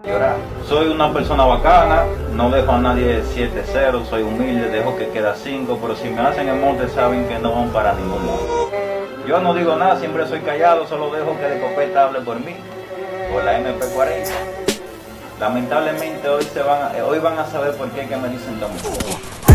Llorar. Soy una persona bacana, no dejo a nadie 7-0, soy humilde, dejo que queda 5, pero si me hacen el monte saben que no van para ningún lado. Yo no digo nada, siempre soy callado, solo dejo que el escopeta hable por mí, por la MP40. Lamentablemente hoy van a saber por qué que me dicen Tommy.